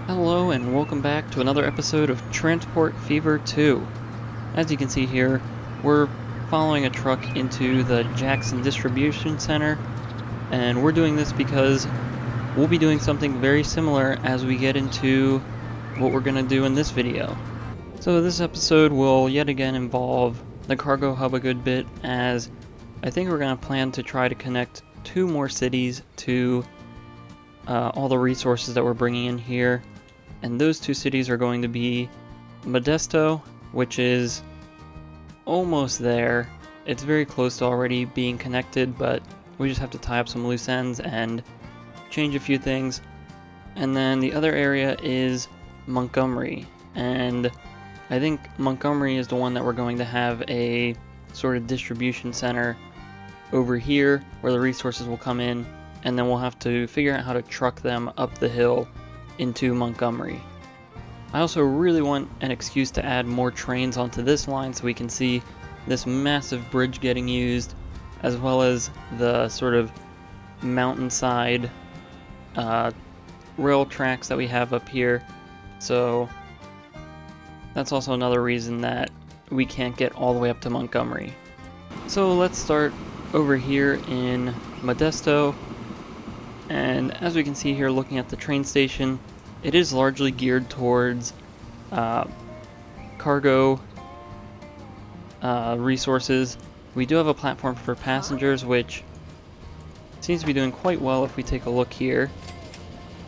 Hello and welcome back to another episode of Transport Fever 2. As you can see here, we're following a truck into the Jackson Distribution Center, and we're doing this because we'll be doing something very similar as we get into what we're going to do in this video. So this episode will yet again involve the cargo hub a good bit, as I think we're going to plan to try to connect 2 more cities to all the resources that we're bringing in here. And those 2 cities are going to be Modesto, which is almost there. It's very close to already being connected, but we just have to tie up some loose ends and change a few things. And then the other area is Montgomery, and I think Montgomery is the one that we're going to have a sort of distribution center over here where the resources will come in, and then we'll have to figure out how to truck them up the hill into Montgomery. I also really want an excuse to add more trains onto this line so we can see this massive bridge getting used, as well as the sort of mountainside rail tracks that we have up here. So that's also another reason that we can't get all the way up to Montgomery. So let's start over here in Modesto. And as we can see here, looking at the train station, it is largely geared towards cargo resources. We do have a platform for passengers, which seems to be doing quite well if we take a look here,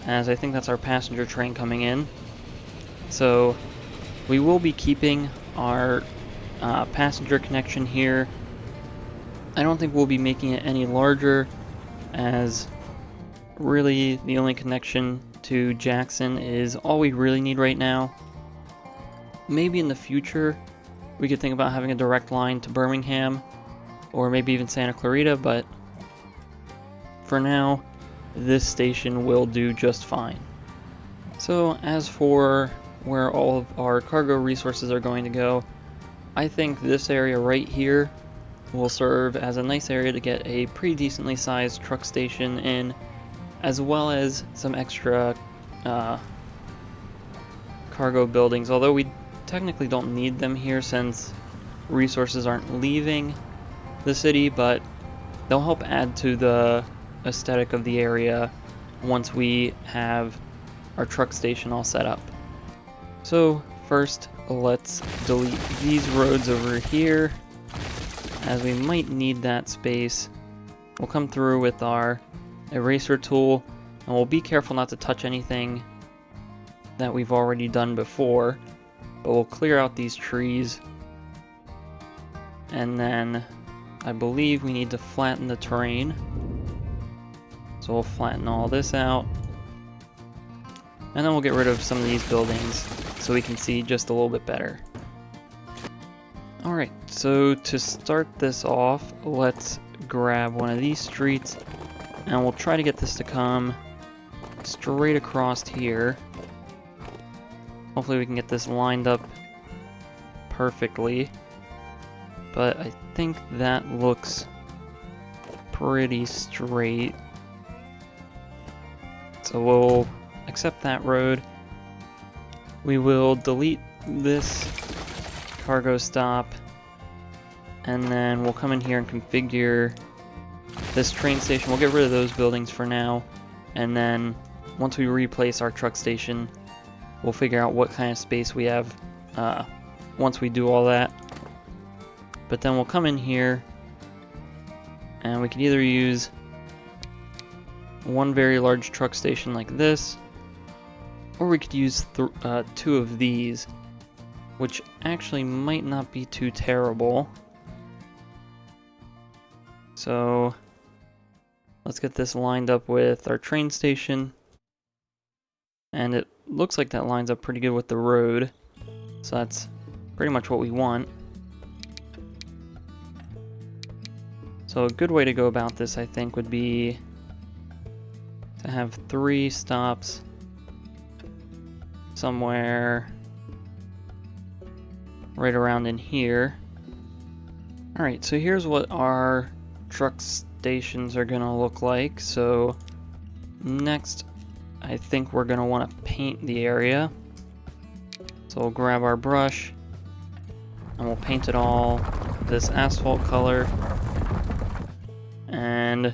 as I think that's our passenger train coming in. So we will be keeping our passenger connection here. I don't think we'll be making it any larger, as really the only connection to Jackson is all we really need right now. Maybe in the future we could think about having a direct line to Birmingham or maybe even Santa Clarita, but for now this station will do just fine. So as for where all of our cargo resources are going to go, I think this area right here will serve as a nice area to get a pretty decently sized truck station in, as well as some extra cargo buildings, although we technically don't need them here since resources aren't leaving the city, but they'll help add to the aesthetic of the area once we have our truck station all set up. So first, let's delete these roads over here, as we might need that space. We'll come through with our eraser tool, and we'll be careful not to touch anything that we've already done before, but we'll clear out these trees, and then I believe we need to flatten the terrain, so we'll flatten all this out, and then we'll get rid of some of these buildings so we can see just a little bit better. Alright, so to start this off, let's grab one of these streets, and we'll try to get this to come straight across here. Hopefully we can get this lined up perfectly, but I think that looks pretty straight. So we'll accept that road. We will delete this cargo stop, and then we'll come in here and configure this train station. We'll get rid of those buildings for now, and then once we replace our truck station, we'll figure out what kind of space we have once we do all that. But then we'll come in here, and we can either use one very large truck station like this, or we could use 2 of these, which actually might not be too terrible. So let's get this lined up with our train station, and it looks like that lines up pretty good with the road, so that's pretty much what we want. So a good way to go about this, I think, would be to have 3 stops somewhere right around in here. Alright, so here's what our truck stations are gonna look like. So next I think we're gonna want to paint the area. So we'll grab our brush and we'll paint it all this asphalt color. And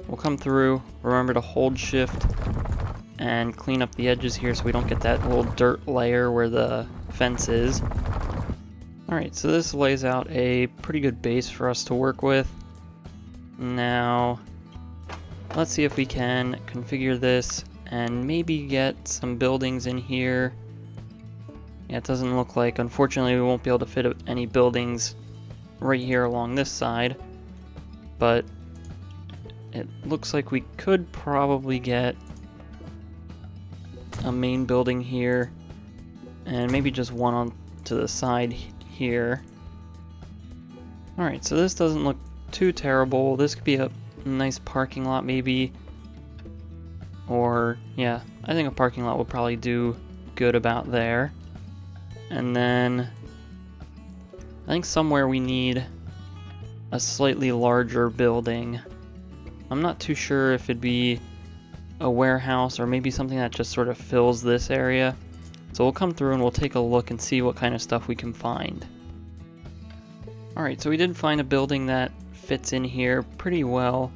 we'll come through, remember to hold shift and clean up the edges here so we don't get that little dirt layer where the fence is. Alright, so this lays out a pretty good base for us to work with. Now, let's see if we can configure this and maybe get some buildings in here. Yeah, it doesn't look like, unfortunately, we won't be able to fit any buildings right here along this side, but it looks like we could probably get a main building here and maybe just one on to the side here. Alright, so this doesn't look too terrible. This could be a nice parking lot maybe, or yeah, I think a parking lot would probably do good about there. And then I think somewhere we need a slightly larger building. I'm not too sure if it'd be a warehouse or maybe something that just sort of fills this area. So we'll come through and we'll take a look and see what kind of stuff we can find. Alright, so we did find a building that fits in here pretty well,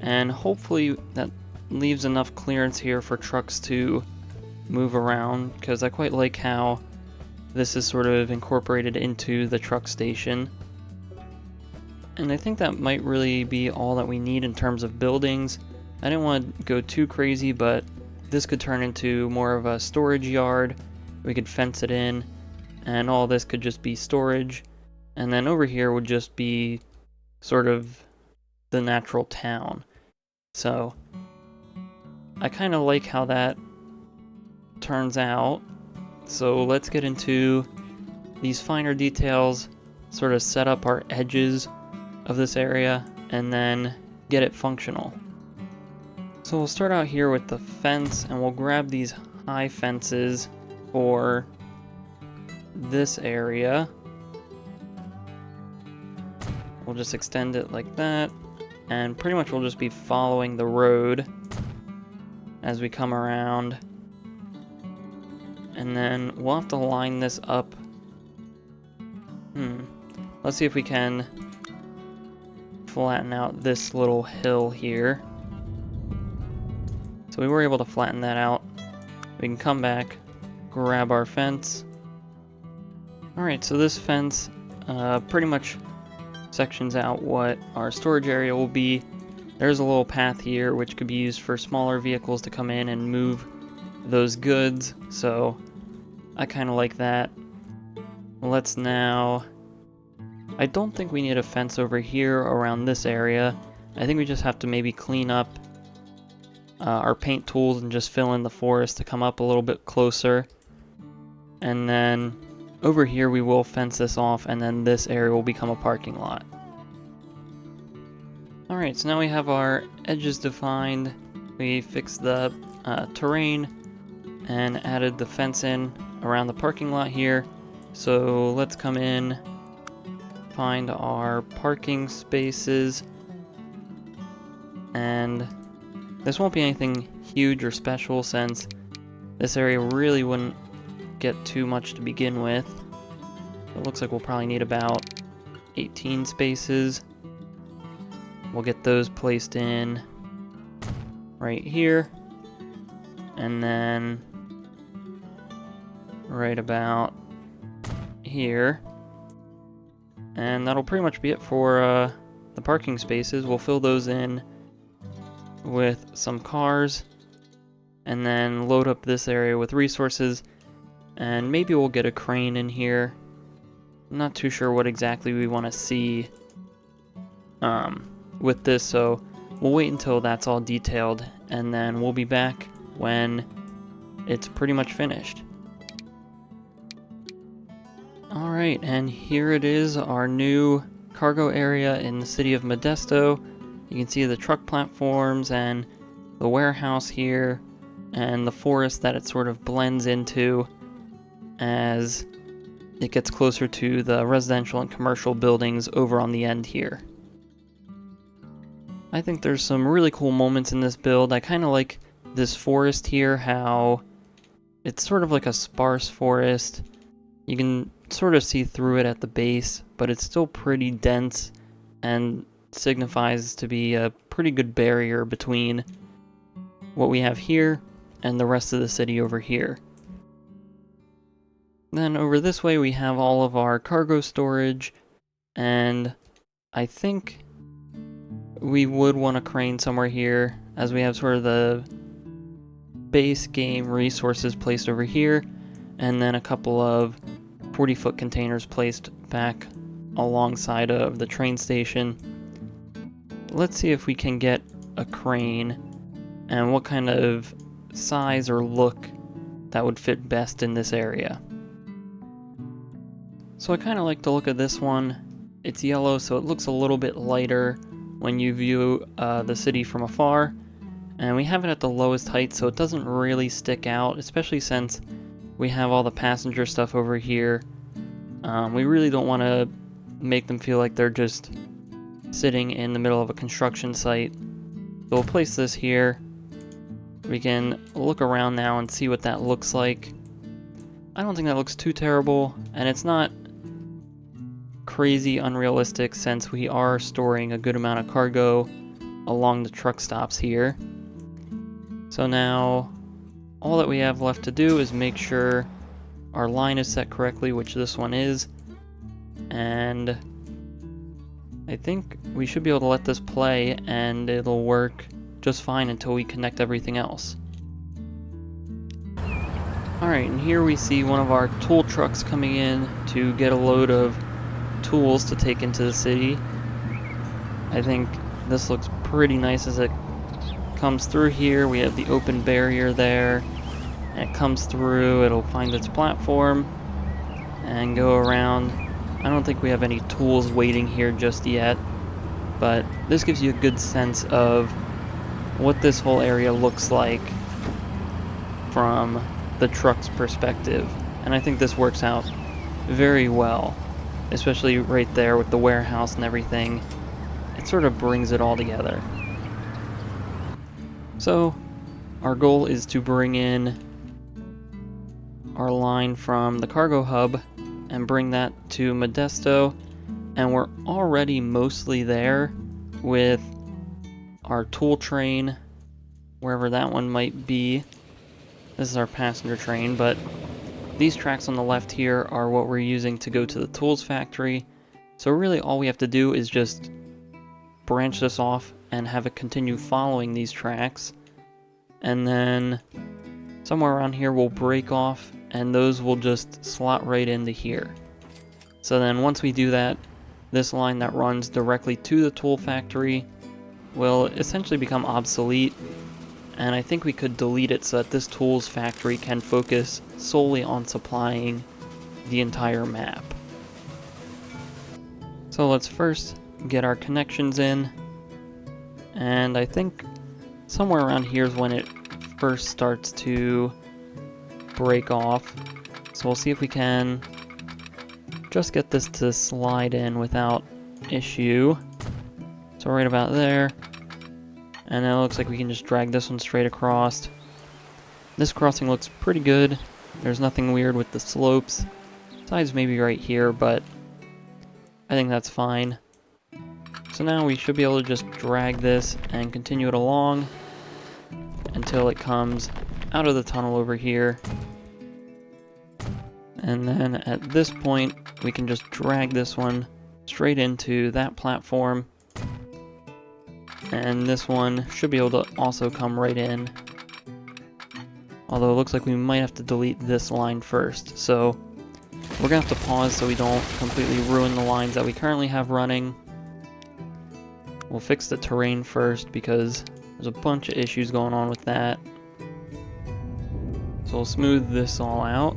and hopefully that leaves enough clearance here for trucks to move around, because I quite like how this is sort of incorporated into the truck station. And I think that might really be all that we need in terms of buildings. I didn't want to go too crazy, but this could turn into more of a storage yard. We could fence it in, and all this could just be storage. And then over here would just be sort of the natural town. So I kind of like how that turns out. So let's get into these finer details, sort of set up our edges of this area, and then get it functional. So we'll start out here with the fence, and we'll grab these high fences for this area. We'll just extend it like that, and pretty much we'll just be following the road as we come around. And then we'll have to line this up. Let's see if we can flatten out this little hill here. So we were able to flatten that out. We can come back, grab our fence. Alright, so this fence pretty much sections out what our storage area will be. There's a little path here which could be used for smaller vehicles to come in and move those goods, so I kind of like that. Let's now... I don't think we need a fence over here around this area. I think we just have to maybe clean up our paint tools and just fill in the forest to come up a little bit closer. And then over here we will fence this off, and then this area will become a parking lot. Alright, so now we have our edges defined. We fixed the terrain and added the fence in around the parking lot here. So let's come in, find our parking spaces, and this won't be anything huge or special since this area really wouldn't get too much to begin with. It looks like we'll probably need about 18 spaces. We'll get those placed in right here, and then right about here. And that'll pretty much be it for the parking spaces. We'll fill those in with some cars, and then load up this area with resources, and maybe we'll get a crane in here. I'm not too sure what exactly we want to see with this, so we'll wait until that's all detailed, and then we'll be back when it's pretty much finished. Alright, and here it is, our new cargo area in the city of Modesto. You can see the truck platforms and the warehouse here, and the forest that it sort of blends into as it gets closer to the residential and commercial buildings over on the end here. I think there's some really cool moments in this build. I kind of like this forest here, how it's sort of like a sparse forest. You can sort of see through it at the base, but it's still pretty dense and signifies to be a pretty good barrier between what we have here and the rest of the city over here. Then over this way we have all of our cargo storage, and I think we would want a crane somewhere here, as we have sort of the base game resources placed over here, and then a couple of 40-foot containers placed back alongside of the train station. Let's see if we can get a crane and what kind of size or look that would fit best in this area. So I kind of like to look at this one. It's yellow, so it looks a little bit lighter when you view the city from afar. And we have it at the lowest height, so it doesn't really stick out, especially since we have all the passenger stuff over here. We really don't want to make them feel like they're just sitting in the middle of a construction site. So we'll place this here. We can look around now and see what that looks like. I don't think that looks too terrible, and it's not crazy unrealistic since we are storing a good amount of cargo along the truck stops here. So now all that we have left to do is make sure our line is set correctly, which this one is, and I think we should be able to let this play and it'll work just fine until we connect everything else. Alright, and here we see one of our tool trucks coming in to get a load of tools to take into the city. I think this looks pretty nice as it comes through here. We have the open barrier there, and it comes through, it'll find its platform and go around. I don't think we have any tools waiting here just yet, but this gives you a good sense of what this whole area looks like from the truck's perspective, and I think this works out very well, especially right there with the warehouse and everything. It sort of brings it all together. So our goal is to bring in our line from the cargo hub and bring that to Modesto, and we're already mostly there with our tool train, wherever that one might be. This is our passenger train, but these tracks on the left here are what we're using to go to the tools factory. So really all we have to do is just branch this off and have it continue following these tracks. And then somewhere around here we'll break off, and those will just slot right into here. So then once we do that, this line that runs directly to the tool factory will essentially become obsolete, and I think we could delete it so that this tools factory can focus solely on supplying the entire map. So let's first get our connections in, and I think somewhere around here is when it first starts to break off. So we'll see if we can just get this to slide in without issue. So right about there. And now it looks like we can just drag this one straight across. This crossing looks pretty good. There's nothing weird with the slopes. Besides maybe right here, but I think that's fine. So now we should be able to just drag this and continue it along until it comes out of the tunnel over here. And then at this point, we can just drag this one straight into that platform. And this one should be able to also come right in. Although it looks like we might have to delete this line first. So we're going to have to pause so we don't completely ruin the lines that we currently have running. We'll fix the terrain first because there's a bunch of issues going on with that. So we'll smooth this all out.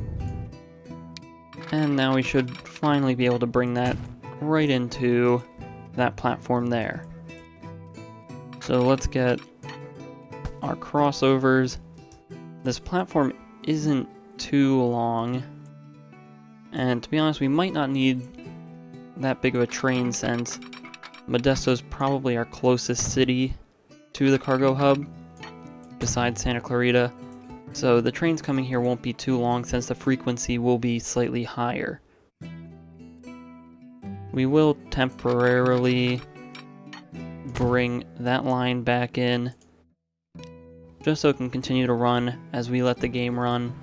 And now we should finally be able to bring that right into that platform there. So let's get our crossovers. This platform isn't too long, and to be honest, we might not need that big of a train since Modesto's probably our closest city to the cargo hub. besides Santa Clarita. So the trains coming here won't be too long since the frequency will be slightly higher. We will temporarily bring that line back in just so it can continue to run as we let the game run.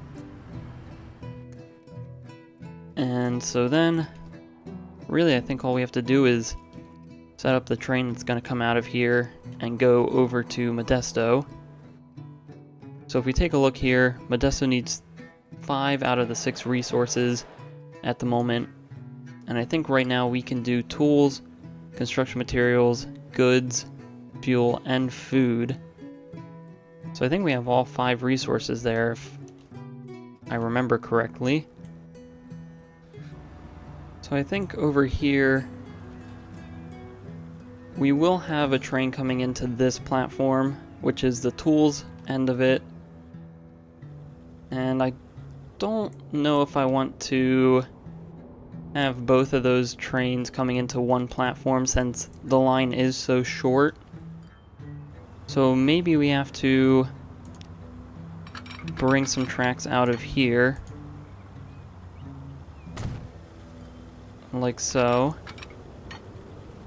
And so then, really I think all we have to do is set up the train that's going to come out of here and go over to Modesto. So if we take a look here, Modesto needs 5 out of the 6 resources at the moment. And I think right now we can do tools, construction materials, goods, fuel, and food. So I think we have all 5 resources there if I remember correctly. So I think over here we will have a train coming into this platform, which is the tools end of it. And I don't know if I want to have both of those trains coming into one platform since the line is so short. So maybe we have to bring some tracks out of here, like so,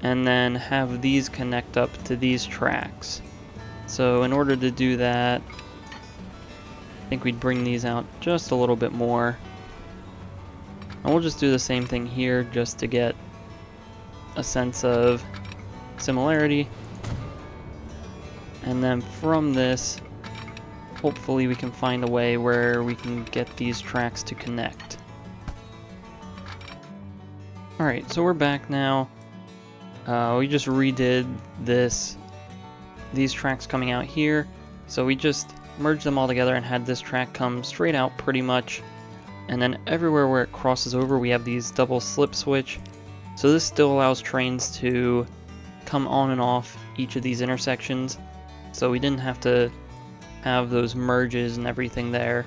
and then have these connect up to these tracks. So in order to do that, I think we'd bring these out just a little bit more. And we'll just do the same thing here just to get a sense of similarity. And then from this, hopefully we can find a way where we can get these tracks to connect. Alright, so we're back now. We just redid these tracks coming out here. So we just merged them all together and had this track come straight out pretty much. And then everywhere where it crosses over, we have these double slip switch. So this still allows trains to come on and off each of these intersections. So we didn't have to have those merges and everything there.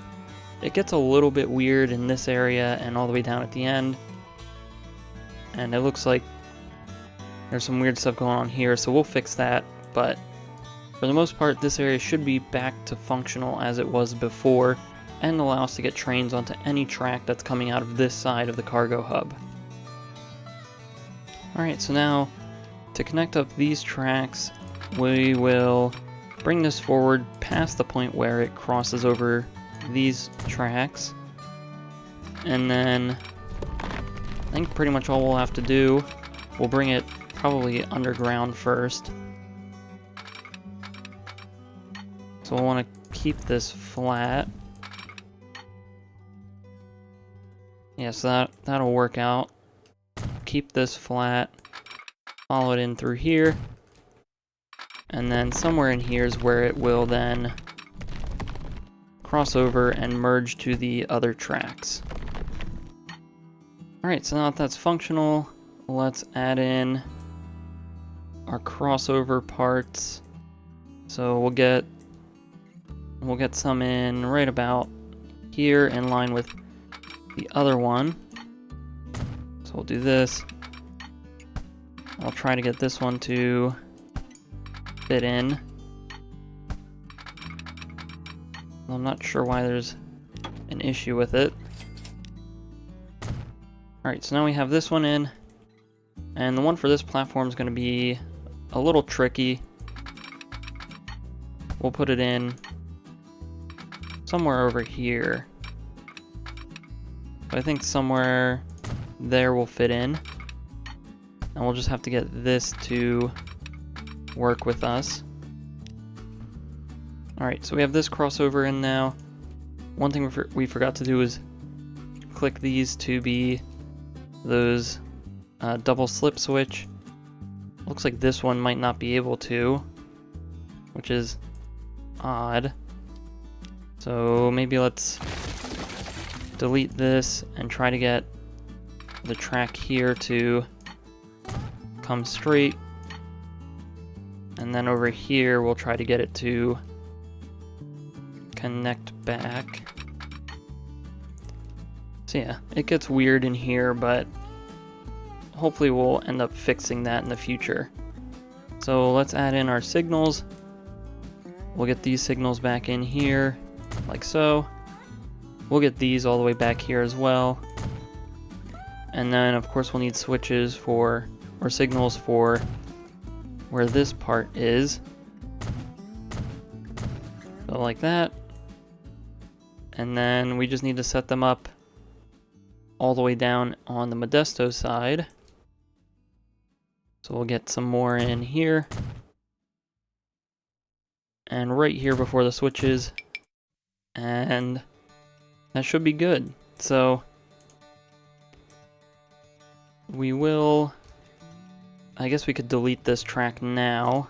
It gets a little bit weird in this area and all the way down at the end. And it looks like there's some weird stuff going on here, so we'll fix that. But for the most part, this area should be back to functional as it was before and allow us to get trains onto any track that's coming out of this side of the cargo hub. Alright, so now to connect up these tracks, we will bring this forward past the point where it crosses over these tracks. And then I think pretty much all we'll have to do, we'll bring it probably underground first. So we'll want to keep this flat. Yeah, so that'll work out. Keep this flat, follow it in through here, and then somewhere in here is where it will then cross over and merge to the other tracks. Alright, so now that that's functional, let's add in our crossover parts. So we'll get some in right about here in line with the other one. So we'll do this. I'll try to get this one to fit in. I'm not sure why there's an issue with it. Alright, so now we have this one in, and the one for this platform is going to be a little tricky. We'll put it in somewhere over here. I think somewhere there will fit in, and we'll just have to get this to work with us. Alright, so we have this crossover in now. One thing we forgot to do is click these to be those double slip switch. Looks like this one might not be able to, which is odd. So maybe let's delete this and try to get the track here to come straight. And then over here we'll try to get it to connect back. So yeah, it gets weird in here, but hopefully we'll end up fixing that in the future. So let's add in our signals. We'll get these signals back in here, like so. We'll get these all the way back here as well. And then, of course, we'll need switches for, or signals for, where this part is. So like that. And then we just need to set them up all the way down on the Modesto side. So we'll get some more in here. And right here before the switches. And that should be good. So we will, I guess we could delete this track now.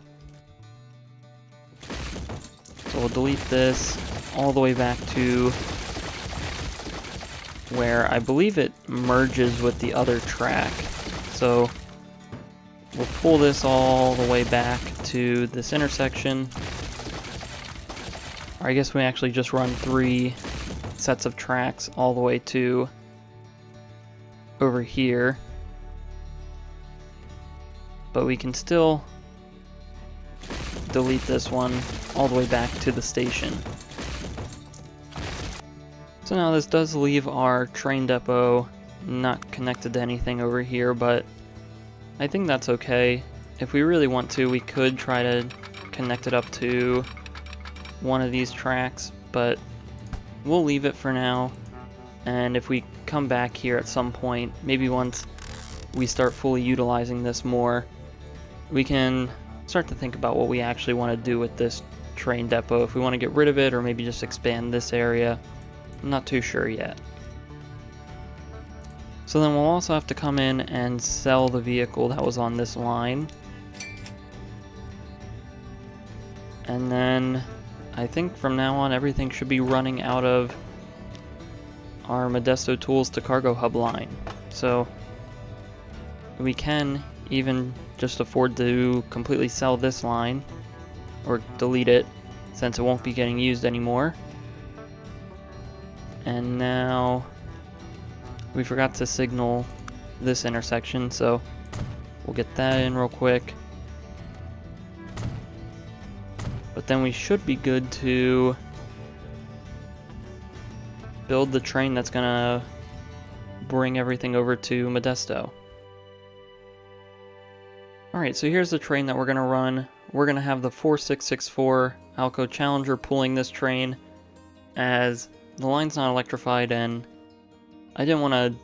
So we'll delete this all the way back to where I believe it merges with the other track. So we'll pull this all the way back to this intersection. Or I guess we actually just run 3 sets of tracks all the way to over here. But we can still delete this one all the way back to the station. So now this does leave our train depot not connected to anything over here, but I think that's okay. If we really want to, we could try to connect it up to one of these tracks, but we'll leave it for now. And if we come back here at some point, maybe once we start fully utilizing this more, we can start to think about what we actually want to do with this train depot. If we want to get rid of it or maybe just expand this area. I'm not too sure yet. So then we'll also have to come in and sell the vehicle that was on this line. And then I think from now on everything should be running out of our Modesto Tools to Cargo Hub line. So we can even just afford to completely sell this line or delete it since it won't be getting used anymore. And now we forgot to signal this intersection, so we'll get that in real quick. But then we should be good to build the train that's gonna bring everything over to Modesto. Alright, so here's the train that we're gonna run. We're gonna have the 4664 Alco Challenger pulling this train, as the line's not electrified and I didn't want to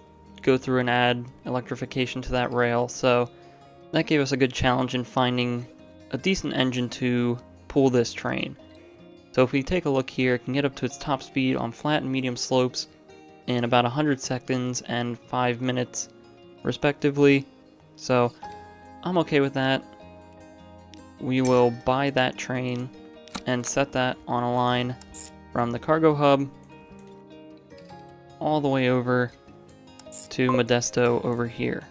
go through and add electrification to that rail, so that gave us a good challenge in finding a decent engine to pull this train. So if we take a look here, it can get up to its top speed on flat and medium slopes in about 100 seconds and 5 minutes respectively. So I'm okay with that. We will buy that train and set that on a line from the cargo hub all the way over to Modesto over here.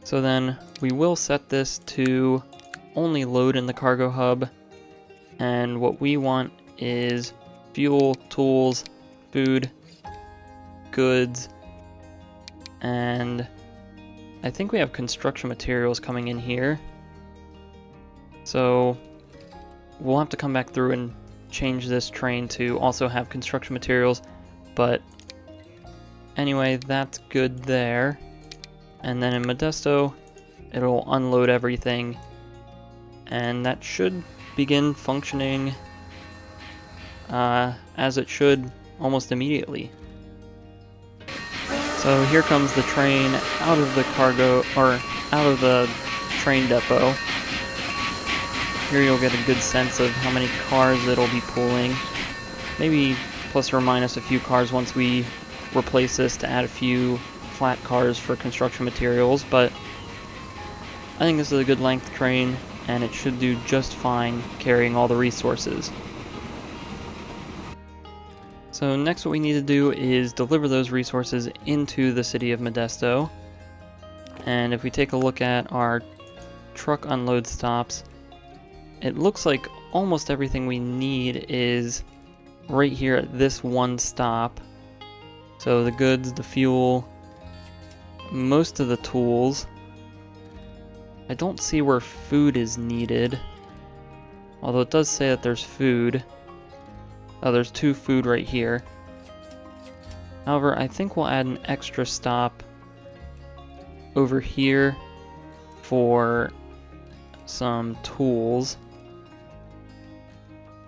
So then we will set this to only load in the cargo hub, and what we want is fuel, tools, food, goods, and I think we have construction materials coming in here. So we'll have to come back through and change this train to also have construction materials, but anyway, that's good there. And then in Modesto, it'll unload everything, and that should begin functioning as it should almost immediately. So here comes the train out of the cargo, or out of the train depot. Here you'll get a good sense of how many cars it'll be pulling. Maybe plus or minus a few cars once we replace this to add a few flat cars for construction materials, but I think this is a good length train and it should do just fine carrying all the resources. So next what we need to do is deliver those resources into the city of Modesto. And if we take a look at our truck unload stops, it looks like almost everything we need is right here at this one stop. So the goods, the fuel, most of the tools. I don't see where food is needed. Although it does say that there's food. Oh, there's 2 food right here. However, I think we'll add an extra stop over here for some tools.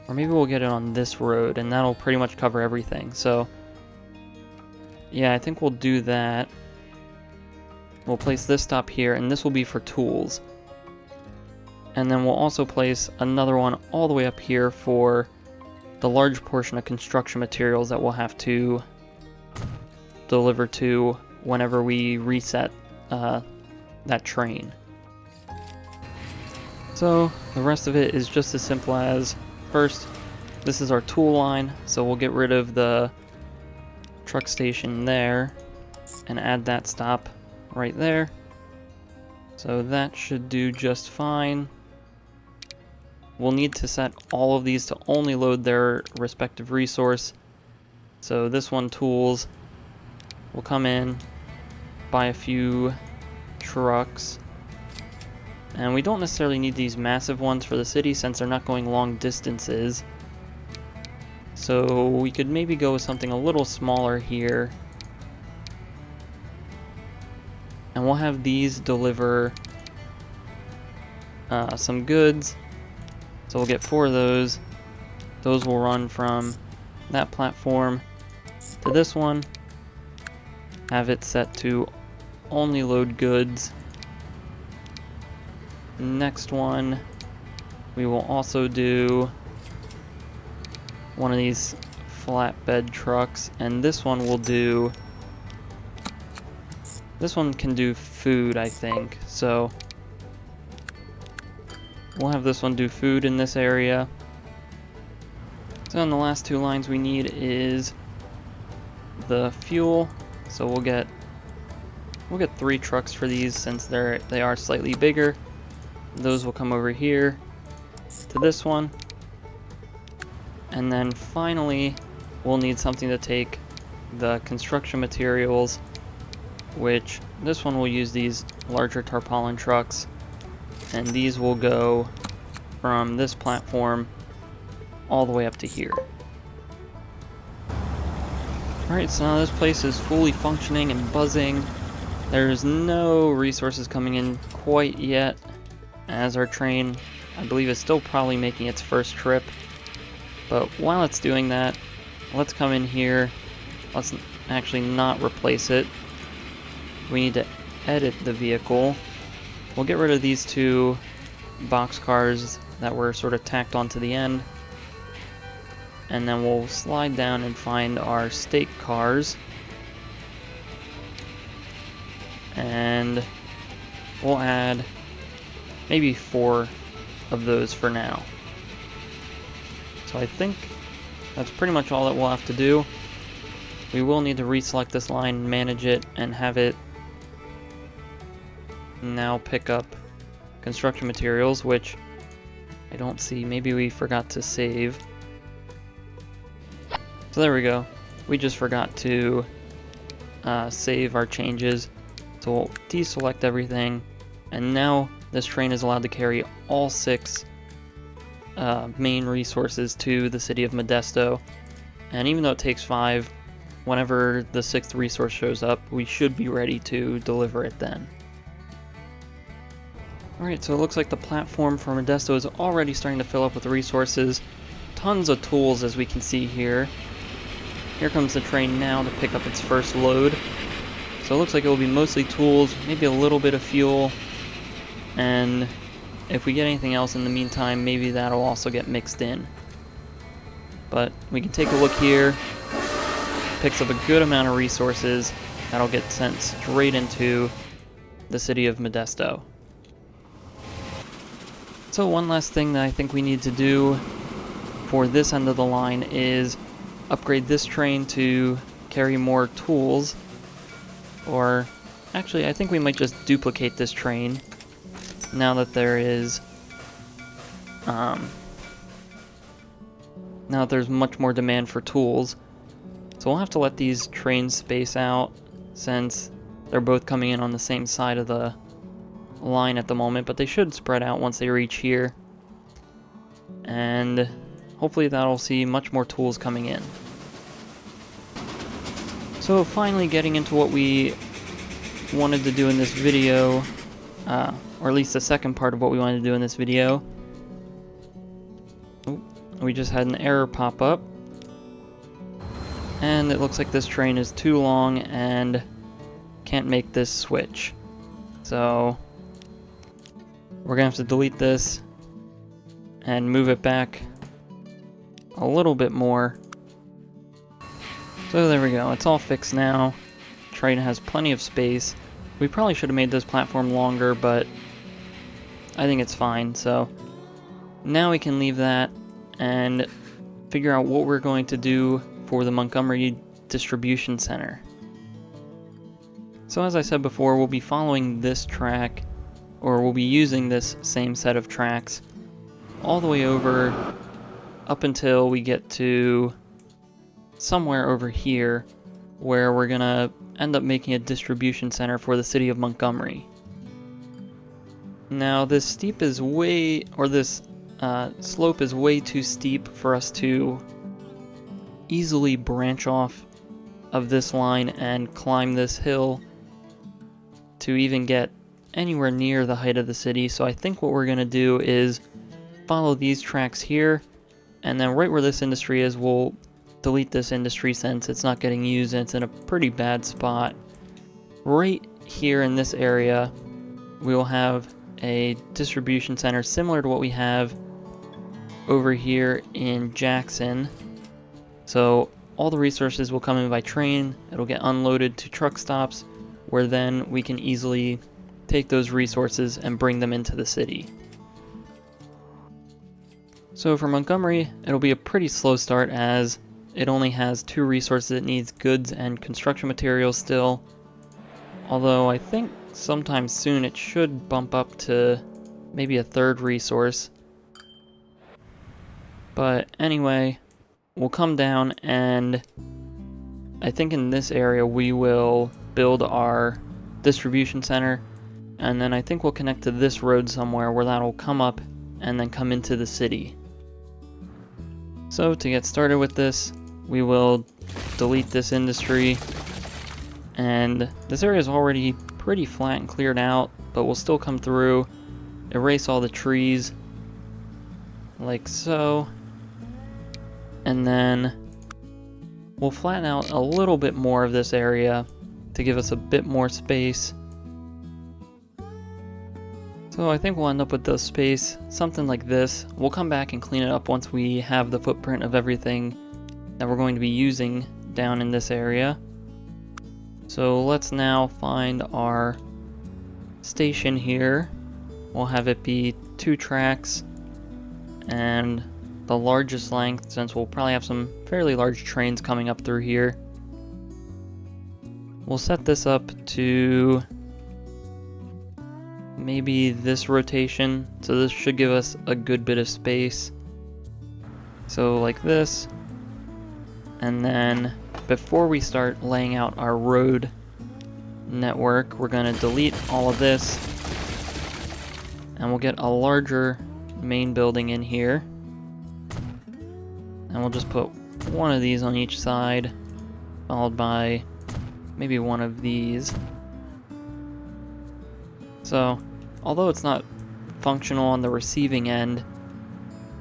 Or maybe we'll get it on this road, and that'll pretty much cover everything. So, yeah, I think we'll do that. We'll place this stop here, and this will be for tools. And then we'll also place another one all the way up here for the large portion of construction materials that we'll have to deliver to whenever we reset that train. So the rest of it is just as simple as, first, this is our tool line, so we'll get rid of the truck station there and add that stop right there. So that should do just fine. We'll need to set all of these to only load their respective resource. So this one, tools, will come in, buy a few trucks. And we don't necessarily need these massive ones for the city since they're not going long distances. So we could maybe go with something a little smaller here. And we'll have these deliver some goods. So we'll get 4 of those. Those will run from that platform to this one. Have it set to only load goods. Next one, we will also do one of these flatbed trucks, and this one will do, this one can do food, I think, so we'll have this one do food in this area. So on the last 2 lines we need is the fuel, so we'll get 3 trucks for these since they are slightly bigger. Those will come over here to this one. And then finally, we'll need something to take the construction materials, which this one will use these larger tarpaulin trucks. And these will go from this platform all the way up to here. Alright, so now this place is fully functioning and buzzing. There's no resources coming in quite yet, as our train, I believe, is still probably making its first trip. But while it's doing that, let's come in here. Let's actually not replace it. We need to edit the vehicle. We'll get rid of these 2 boxcars that were sort of tacked onto the end. And then we'll slide down and find our state cars. And we'll add maybe 4 of those for now. So I think that's pretty much all that we'll have to do. We will need to reselect this line, manage it, and have it now pick up construction materials, which I don't see. Maybe we forgot to save. So there we go. We just forgot to save our changes. So we'll deselect everything, and now this train is allowed to carry all 6 main resources to the city of Modesto. And even though it takes 5, whenever the 6th resource shows up, we should be ready to deliver it then. Alright, so it looks like the platform for Modesto is already starting to fill up with resources. Tons of tools, as we can see here. Here comes the train now to pick up its first load. So it looks like it will be mostly tools, maybe a little bit of fuel, and if we get anything else in the meantime, maybe that'll also get mixed in. But we can take a look here. Picks up a good amount of resources that'll get sent straight into the city of Modesto. So one last thing that I think we need to do for this end of the line is upgrade this train to carry more tools. Or actually, I think we might just duplicate this train now that there is now that there's much more demand for tools. So we'll have to let these trains space out since they're both coming in on the same side of the line at the moment, but they should spread out once they reach here. and hopefully that'll see much more tools coming in. So finally getting into what we wanted to do in this video, or at least the second part of what we wanted to do in this video. We just had an error pop up, and it looks like this train is too long and can't make this switch. So we're gonna have to delete this and move it back a little bit more. So there we go, it's all fixed now. Train has plenty of space. We probably should have made this platform longer, but I think it's fine. So now we can leave that and figure out what we're going to do for the Montgomery Distribution Center. So as I said before, we'll be following this track, or we'll be using this same set of tracks all the way over up until we get to somewhere over here where we're gonna end up making a distribution center for the city of Montgomery. Now this steep is this slope is way too steep for us to easily branch off of this line and climb this hill to even get anywhere near the height of the city. So I think what we're gonna do is follow these tracks here, and then right where this industry is, we'll delete this industry since it's not getting used and it's in a pretty bad spot. Right here in this area, we will have a distribution center similar to what we have over here in Jackson. So all the resources will come in by train, it'll get unloaded to truck stops, where then we can easily take those resources and bring them into the city. So for Montgomery, it'll be a pretty slow start as it only has 2 resources. It needs goods and construction materials still. Although I think sometime soon it should bump up to maybe a 3rd resource. But anyway, we'll come down, and I think in this area we will build our distribution center, and then I think we'll connect to this road somewhere where that'll come up and then come into the city. So to get started with this, we will delete this industry, and this area is already pretty flat and cleared out, but we'll still come through, erase all the trees like so, and then we'll flatten out a little bit more of this area to give us a bit more space. So I think we'll end up with the space, something like this. We'll come back and clean it up once we have the footprint of everything that we're going to be using down in this area. So let's now find our station here. We'll have it be 2 tracks and the largest length, since we'll probably have some fairly large trains coming up through here. We'll set this up to maybe this rotation, so this should give us a good bit of space. So like this, and then before we start laying out our road network, we're going to delete all of this, and we'll get a larger main building in here, and we'll just put one of these on each side, followed by maybe one of these. So although it's not functional on the receiving end,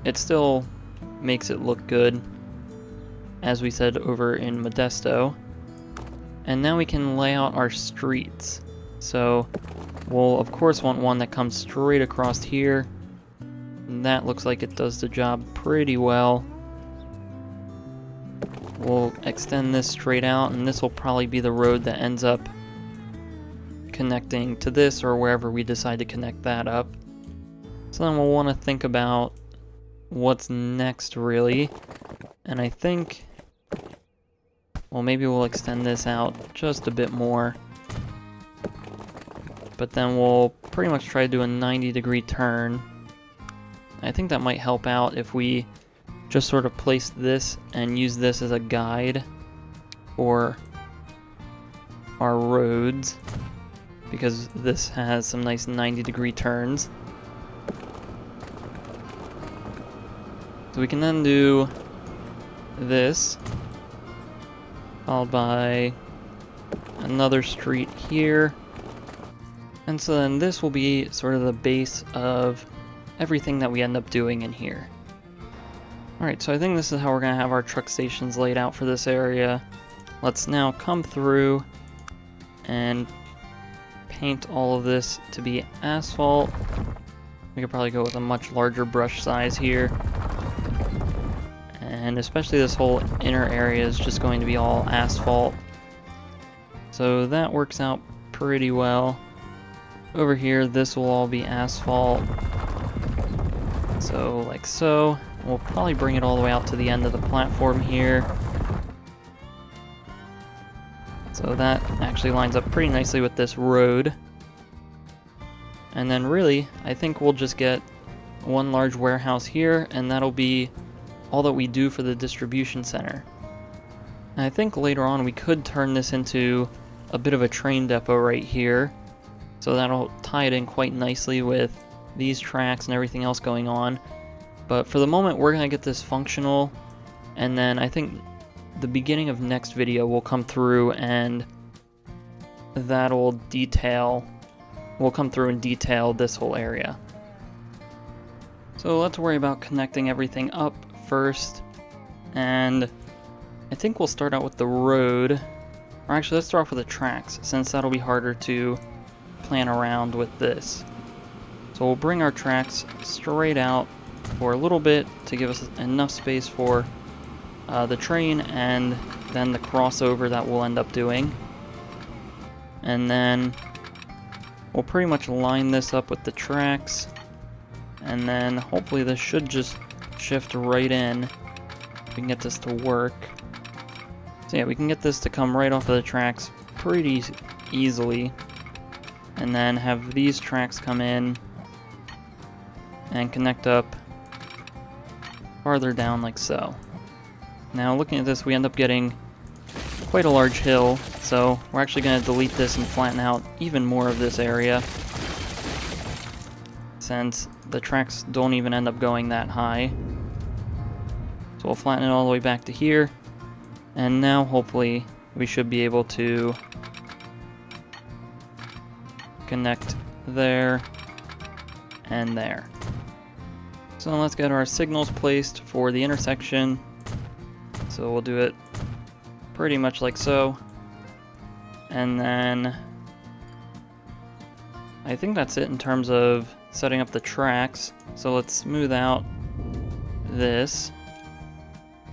it still makes it look good, as we said over in Modesto. And now we can lay out our streets. So we'll of course want one that comes straight across here, and that looks like it does the job pretty well. We'll extend this straight out, and this will probably be the road that ends up connecting to this or wherever we decide to connect that up. So then we'll want to think about what's next, really. And I think, well, maybe we'll extend this out just a bit more, but then we'll pretty much try to do a 90-degree turn. I think that might help out if we just sort of place this and use this as a guide for our roads, because this has some nice 90-degree turns. So we can then do this, followed by another street here. And so then this will be sort of the base of everything that we end up doing in here. Alright, so I think this is how we're going to have our truck stations laid out for this area. Let's now come through and paint all of this to be asphalt. We could probably go with a much larger brush size here. And especially this whole inner area is just going to be all asphalt. So that works out pretty well. Over here, this will all be asphalt. So, like so. We'll probably bring it all the way out to the end of the platform here. So that actually lines up pretty nicely with this road. And then really, I think we'll just get one large warehouse here, and that'll be all that we do for the distribution center. And I think later on we could turn this into a bit of a train depot right here. So that'll tie it in quite nicely with these tracks and everything else going on. But for the moment, we're going to get this functional, and then I think the beginning of next video will come through and that'll detail, we'll come through and detail this whole area. So let's worry about connecting everything up first, and I think we'll start out with the road, or actually let's start off with the tracks, since that'll be harder to plan around with this. So we'll bring our tracks straight out for a little bit to give us enough space for the train and then the crossover that we'll end up doing. And then we'll pretty much line this up with the tracks, and then hopefully this should just shift right in. We can get this to work. So yeah, we can get this to come right off of the tracks pretty easily, and then have these tracks come in and connect up farther down like so. Now looking at this, we end up getting quite a large hill, so we're actually going to delete this and flatten out even more of this area, since the tracks don't even end up going that high. So we'll flatten it all the way back to here, and now hopefully we should be able to connect there and there. So let's get our signals placed for the intersection. So we'll do it pretty much like so. And then I think that's it in terms of setting up the tracks. So let's smooth out this.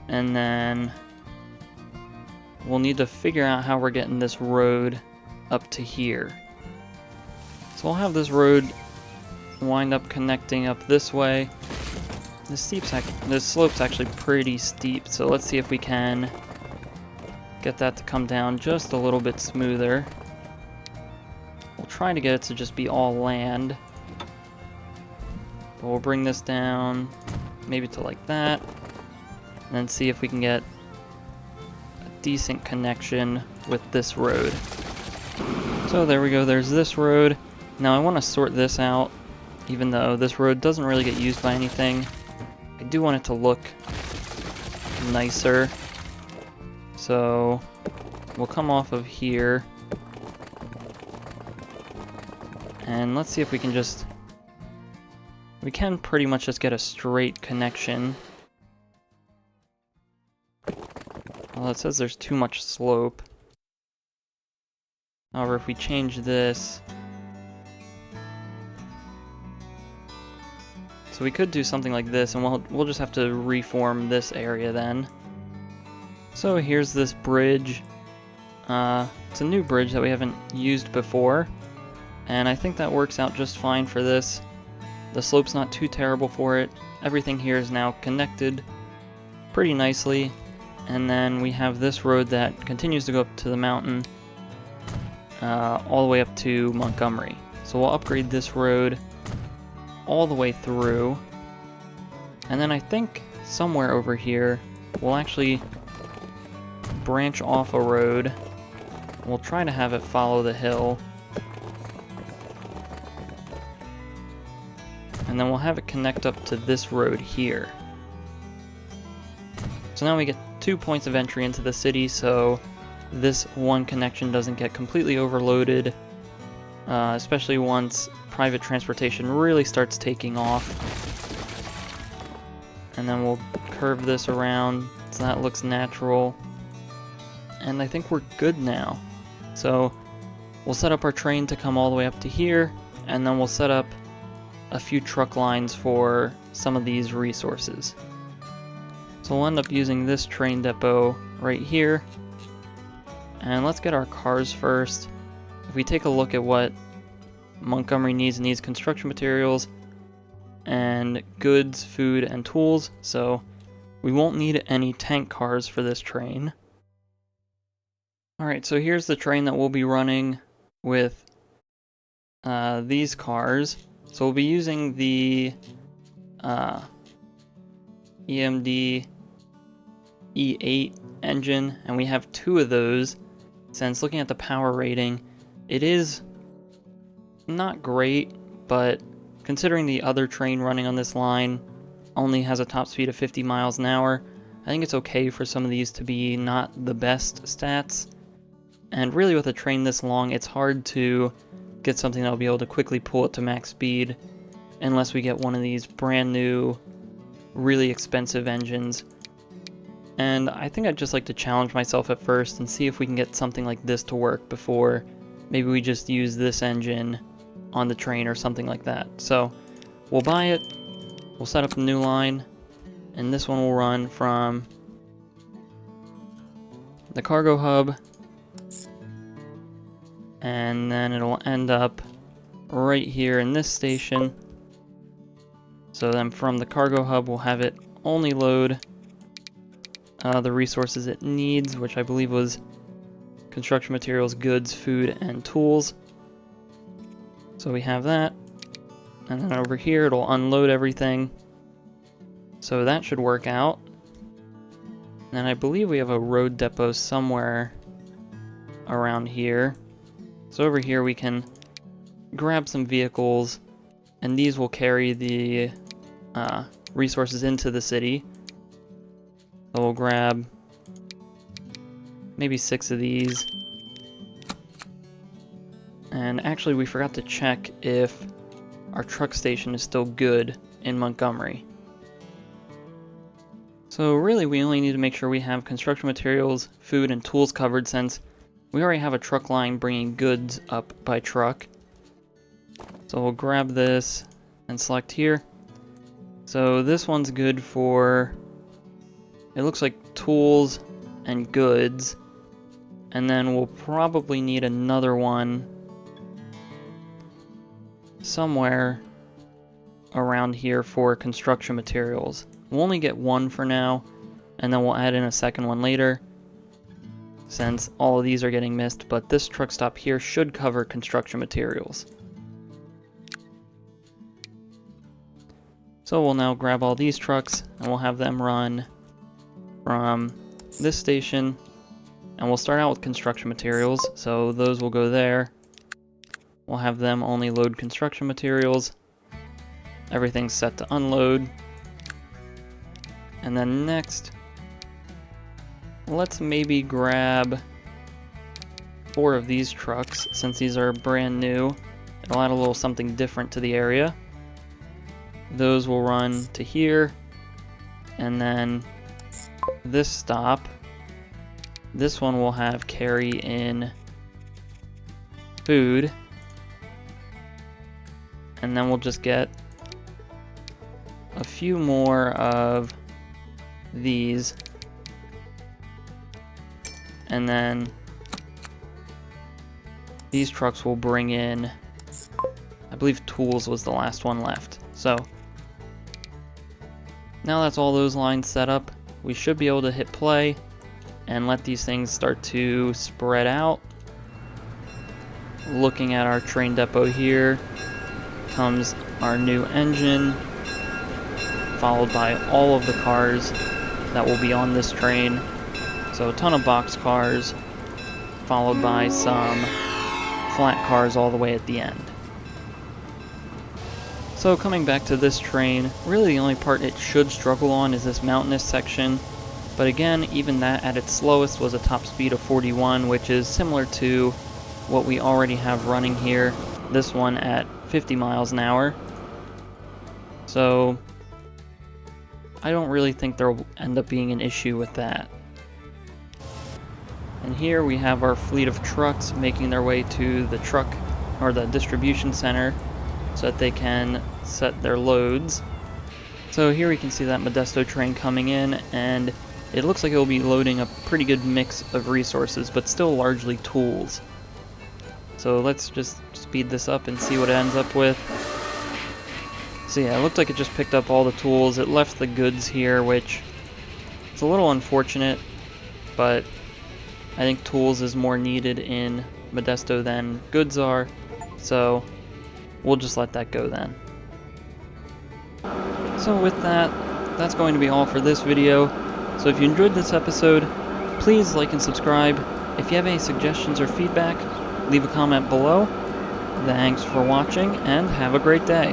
And then we'll need to figure out how we're getting this road up to here. So we'll have this road wind up connecting up this way. This slope's actually pretty steep, so let's see if we can get that to come down just a little bit smoother. We'll try to get it to just be all land. But we'll bring this down maybe to like that, and then see if we can get a decent connection with this road. So there we go, there's this road. Now I want to sort this out, even though this road doesn't really get used by anything. I do want it to look nicer. So we'll come off of here. And let's see if we can just... We can pretty much just get a straight connection. Well, it says there's too much slope. However, if we change this... So we could do something like this, and we'll just have to reform this area then. So here's this bridge. It's a new bridge that we haven't used before, and I think that works out just fine for this. The slope's not too terrible for it. Everything here is now connected pretty nicely, and then we have this road that continues to go up to the mountain, all the way up to Montgomery. So we'll upgrade this road all the way through, and then I think somewhere over here we'll actually branch off a road. We'll try to have it follow the hill, and then we'll have it connect up to this road here. So now we get 2 points of entry into the city, so this one connection doesn't get completely overloaded, especially once private transportation really starts taking off. And then we'll curve this around so that looks natural. And I think we're good now. So we'll set up our train to come all the way up to here, and then we'll set up a few truck lines for some of these resources. So we'll end up using this train depot right here. And let's get our cars first. If we take a look at what Montgomery needs construction materials and goods, food, and tools. So we won't need any tank cars for this train. Alright, so here's the train that we'll be running with these cars. So we'll be using the EMD E8 engine, and we have 2 of those. Since looking at the power rating, it is not great, but considering the other train running on this line only has a top speed of 50 miles an hour, I think it's okay for some of these to be not the best stats. And really with a train this long, it's hard to get something that'll be able to quickly pull it to max speed unless we get one of these brand new, really expensive engines. And I think I'd just like to challenge myself at first and see if we can get something like this to work before maybe we just use this engine on the train or something like that. So we'll buy it, we'll set up a new line, and this one will run from the cargo hub, and then it'll end up right here in this station. So then from the cargo hub, we'll have it only load the resources it needs, which I believe was construction materials, goods, food, and tools. So we have that. And then over here, it'll unload everything. So that should work out. And I believe we have a road depot somewhere around here. So over here we can grab some vehicles, and these will carry the resources into the city. So we'll grab maybe 6 of these. And actually we forgot to check if our truck station is still good in Montgomery. So really we only need to make sure we have construction materials, food, and tools covered, since we already have a truck line bringing goods up by truck. So we'll grab this and select here. So this one's good for, it looks like tools and goods. And then we'll probably need another one somewhere around here for construction materials. We'll only get one for now, and then we'll add in a second one later, since all of these are getting missed, but this truck stop here should cover construction materials. So we'll now grab all these trucks, and we'll have them run from this station, and we'll start out with construction materials, so those will go there. We'll have them only load construction materials. Everything's set to unload. And then next, let's maybe grab 4 of these trucks, since these are brand new. It'll add a little something different to the area. Those will run to here, and then this stop, this one will have carry in food, and then we'll just get a few more of these, and then these trucks will bring in, I believe tools was the last one left. So now that's all those lines set up, we should be able to hit play and let these things start to spread out. Looking at our train depot here comes our new engine, followed by all of the cars that will be on this train. So a ton of box cars, followed by some flat cars all the way at the end. So coming back to this train, really the only part it should struggle on is this mountainous section, But again, even that at its slowest was a top speed of 41, which is similar to what we already have running here. This one at 50 miles an hour. So I don't really think there will end up being an issue with that. And here we have our fleet of trucks making their way to the truck or the distribution center so that they can set their loads. So here we can see that Modesto train coming in, and it looks like it will be loading a pretty good mix of resources, but still largely tools. So let's just speed this up and see what it ends up with. So yeah, it looked like it just picked up all the tools. It left the goods here, which it's a little unfortunate, but I think tools is more needed in Modesto than goods are, so we'll just let that go then. So with that, that's going to be all for this video. So if you enjoyed this episode, please like and subscribe. If you have any suggestions or feedback, leave a comment below. Thanks for watching, and have a great day.